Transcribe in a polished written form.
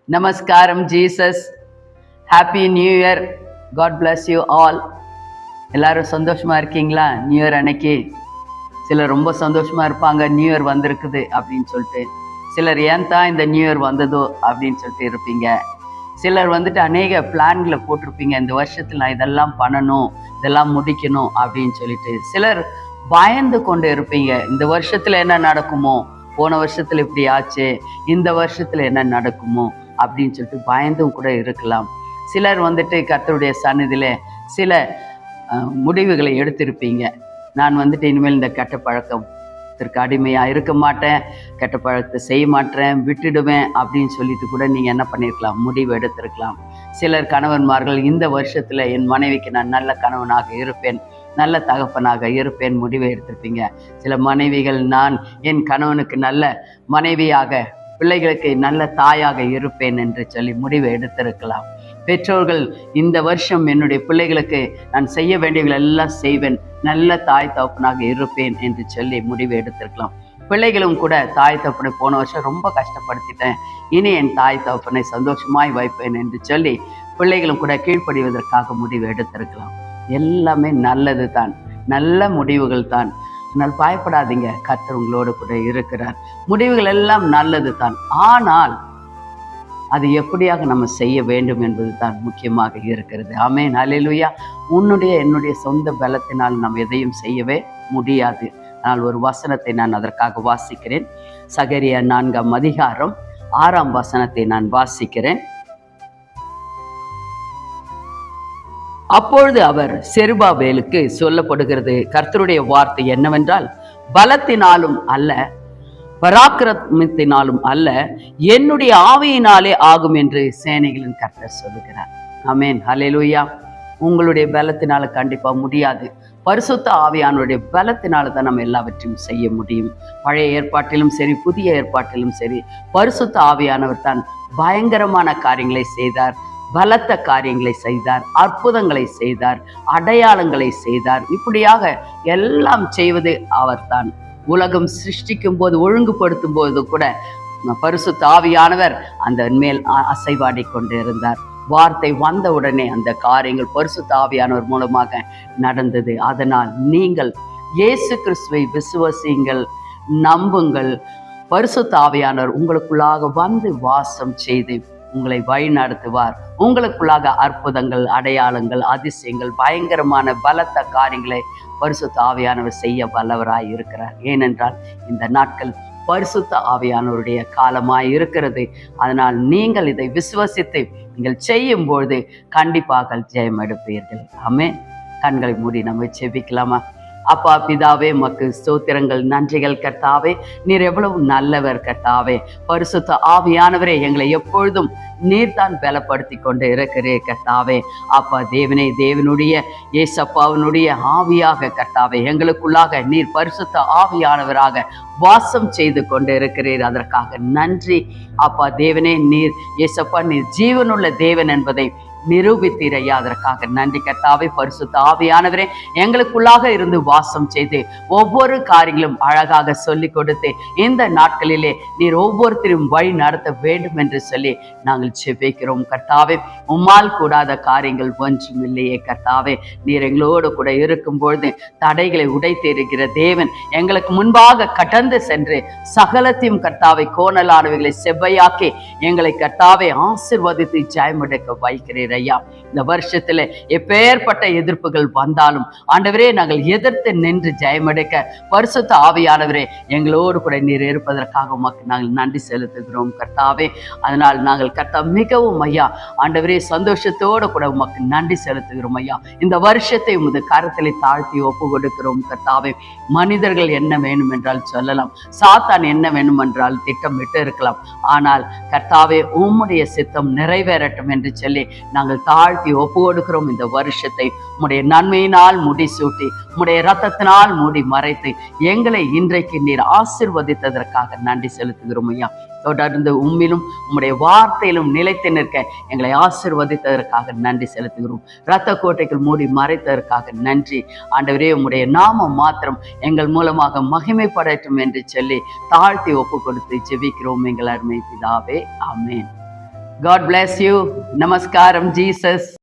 நமஸ்காரம் Jesus. Happy new year. God bless you all. எல்லாரும் சந்தோஷமா இருக்கீங்களா? நியூ இயர் அன்னைக்கு சிலர் ரொம்ப சந்தோஷமா இருப்பாங்க, நியூ இயர் வந்திருக்குது அப்படின்னு சொல்லிட்டு. சிலர் ஏன் தான் இந்த நியூ இயர் வந்ததோ அப்படின்னு சொல்லிட்டு இருப்பீங்க. சிலர் வந்துட்டு அநேக பிளான்களை போட்டிருப்பீங்க, இந்த வருஷத்தில் நான் இதெல்லாம் பண்ணணும், இதெல்லாம் முடிக்கணும் அப்படின்னு சொல்லிட்டு. சிலர் பயந்து கொண்டு இருப்பீங்க, இந்த வருஷத்துல என்ன நடக்குமோ, போன வருஷத்துல இப்படி ஆச்சு, இந்த வருஷத்துல என்ன நடக்குமோ அப்படின்னு சொல்லிட்டு பயந்தும் கூட இருக்கலாம். சிலர் வந்துட்டு கர்த்தருடைய சந்நிதியில சில முடிவுகளை எடுத்திருப்பீங்க. நான் வந்துட்டு இனிமேல் இந்த கெட்ட பழக்கத்திற்கு அடிமையாக இருக்க மாட்டேன், கெட்ட பழக்கத்தை செய்ய மாட்டேன், விட்டுடுவேன் அப்படின்னு சொல்லிட்டு கூட நீங்கள் என்ன பண்ணியிருக்கலாம், முடிவு எடுத்திருக்கலாம். சிலர் கணவன்மார்கள், இந்த வருஷத்தில் என் மனைவிக்கு நான் நல்ல கணவனாக இருப்பேன், நல்ல தகப்பனாக இருப்பேன் முடிவை எடுத்திருப்பீங்க. சில மனைவிகள், நான் என் கணவனுக்கு நல்ல மனைவியாக, பிள்ளைகளுக்கு நல்ல தாயாக இருப்பேன் என்று சொல்லி முடிவை எடுத்திருக்கலாம். பெற்றோர்கள், இந்த வருஷம் என்னுடைய பிள்ளைகளுக்கு நான் செய்ய வேண்டியவர்கள் எல்லாம் செய்வேன், நல்ல தாய் தகப்பனாக இருப்பேன் என்று சொல்லி முடிவு எடுத்திருக்கலாம். பிள்ளைகளும் கூட தாய் தகப்பனை போன வருஷம் ரொம்ப கஷ்டப்படுத்திட்டேன், இனி என் தாய் தகப்பனை சந்தோஷமாய் வைப்பேன் என்று சொல்லி பிள்ளைகளும் கூட கீழ்ப்படிவதற்காக முடிவு எடுத்திருக்கலாம். எல்லாமே நல்லது தான், நல்ல முடிவுகள் தான். அதனால் பயப்படாதீங்க, கர்த்தர் உங்களோடு கூட இருக்கிறார். முடிவுகள் எல்லாம் நல்லது தான். ஆனால் அது எப்படியாக நம்ம செய்ய வேண்டும் என்பது தான் முக்கியமாக இருக்கிறது. ஆமென், அல்லேலூயா. என்னுடைய சொந்த பலத்தினால் நாம் எதையும் செய்யவே முடியாது. ஆனால் ஒரு வசனத்தை நான் அதற்காக வாசிக்கிறேன். சகரியா 4ஆம் அதிகாரம் 6ஆம் வசனத்தை நான் வாசிக்கிறேன். அப்பொழுது அவர் செருபாபேலுக்கு சொல்லப்படுகிறது கர்த்தருடைய வார்த்தை என்னவென்றால், பலத்தினாலும் அல்ல, பராக்கிரமத்தினாலும் அல்ல, என்னுடைய ஆவியினாலே ஆகும் என்று சேனைகளின் கர்த்தர் சொல்லுகிறார். ஆமென், அல்லேலூயா. உங்களுடைய பலத்தினால கண்டிப்பா முடியாது. பரிசுத்த ஆவியானுடைய பலத்தினால தான் நம்ம எல்லாவற்றையும் செய்ய முடியும். பழைய ஏற்பாட்டிலும் சரி, புதிய ஏற்பாட்டிலும் சரி, பரிசுத்த ஆவியானவர் தான் பயங்கரமான காரியங்களை செய்தார், பலத்த காரியங்களை செய்தார், அற்புதங்களை செய்தார், அடையாளங்களை செய்தார். இப்படியாக எல்லாம் செய்வது அவர்தான். உலகம் சிருஷ்டிக்கும் போது, ஒழுங்குபடுத்தும் போது கூட பரிசுத்த ஆவியானவர் அந்த மேல் அசைவாடி கொண்டு இருந்தார். வார்த்தை வந்த உடனே அந்த காரியங்கள் பரிசுத்த ஆவியானவர் மூலமாக நடந்தது. அதனால் நீங்கள் இயேசு கிறிஸ்துவை விசுவாசியுங்கள், நம்புங்கள். பரிசுத்த ஆவியானவர் உங்களுக்குள்ளாக வந்து வாசம் செய்து உங்களை வழி நடத்துவார். உங்களுக்குள்ளாக அற்புதங்கள், அடையாளங்கள், அதிசயங்கள், பயங்கரமான பலத்த காரியங்களை பரிசுத்த ஆவியானவர் செய்ய வல்லவராய் இருக்கிறார். ஏனென்றால் இந்த நாட்கள் பரிசுத்த ஆவியானவருடைய காலமாய் இருக்கிறது. அதனால் நீங்கள் இதை விசுவசித்து நீங்கள் செய்யும்போது கண்டிப்பாக ஜெயம் எடுப்பீர்கள். ஆமென். கண்களை மூடி நம்ம செபிக்கலாமா? அப்பா பிதாவே, மக்கு ஸ்தோத்திரங்கள், நன்றிகள் கர்த்தாவே. நீர் எவ்வளவு நல்லவர் கர்த்தாவே. பரிசுத்த ஆவியானவரே, எங்களை எப்பொழுதும் நீர்தான் பலப்படுத்தி கொண்டு இருக்கிறே கர்த்தாவே. அப்பா தேவனே, தேவனுடைய ஏசப்பாவினுடைய ஆவியாக கர்த்தாவே எங்களுக்குள்ளாக நீர் பரிசுத்த ஆவியானவராக வாசம் செய்து கொண்டு இருக்கிறீர். அதற்காக நன்றி அப்பா தேவனே. நீர் ஏசப்பா, நீர் ஜீவனுள்ள தேவன் என்பதை நிரூபித்தீரையா, அதற்காக நன்றி கர்த்தாவே. பரிசுத்த ஆவியானவரே, எங்களுக்குள்ளாக இருந்து வாசம் செய்து ஒவ்வொரு காரியங்களும் அழகாக சொல்லி கொடுத்து இந்த நாட்களிலே நீர் ஒவ்வொருத்தரும் வழி நடத்த வேண்டும் என்று சொல்லி நாங்கள் செபிக்கிறோம் கர்த்தாவே. உம்மால் கூடாத காரியங்கள் ஒன்றும் இல்லையே கர்த்தாவே. நீர் எங்களோடு கூட இருக்கும்பொழுது தடைகளை உடைத்து இருக்கிற தேவன், எங்களுக்கு முன்பாக கடந்து சென்று சகலத்தையும் கர்த்தாவை, கோணலானவைகளை செவ்வையாக்கி எங்களை கர்த்தாவை ஆசீர்வதித்து ஜெயமெடுக்க வைக்கிறீர் ஐயா. இந்த வருஷத்துல எப்பேற்பட்ட எதிர்ப்புகள் வந்தாலும் ஆண்டவரே, நாங்கள் எதிர்த்து நின்று ஜெயமெடுக்க பரிசுத்த ஆவியானவரே எங்களோடு கூட நீர் இருப்பதற்காக உமக்கு நாங்கள் நன்றி செலுத்துகிறோம் கர்த்தாவே. அதனால் நாங்கள் கர்த்தா மிகவும் ஐயா ஆண்டவரே சந்தோஷத்தோடு கூட உமக்கு நன்றி செலுத்துகிறோம் ஐயா. இந்த வருஷத்தை உமது கரத்திலே தாழ்த்தி ஒப்பு கொடுக்கிறோம் கர்த்தாவே. மனிதர்கள் என்ன வேணும் என்றால் சொல்லலாம், சாத்தான் என்ன வேணும் என்றால் திட்டமிட்டு இருக்கலாம். ஆனால் கர்த்தாவே, உம்முடைய சித்தம் நிறைவேறட்டும் என்று சொல்லி நாங்கள் தாழ்த்தி ஒப்பு கொடுக்கிறோம். இந்த வருஷத்தை உம்முடைய நன்மையினால் முடிசூட்டி, உம்முடைய இரத்தத்தினால் மூடி மறைத்து எங்களை இன்றைக்கு நீர் ஆசீர்வதித்ததற்காக நன்றி செலுத்துகிறோம் ஐயா. தொடர்ந்து உம்மிலும் உம்முடைய வார்த்தையிலும் நிலைத்து நிற்க எங்களை ஆசீர்வதித்ததற்காக நன்றி செலுத்துகிறோம். இரத்த கோட்டைகள் மூடி மறைத்ததற்காக நன்றி ஆண்டவரே. உம்முடைய நாமம் மாத்திரம் எங்கள் மூலமாக மகிமைப்படட்டும் என்று சொல்லி தாழ்த்தி ஒப்பு கொடுத்து ஜெபிக்கிறோம் எங்கள் அருமை பிதாவே. ஆமென். God bless you. நமஸ்காரம். ஜீசஸ்.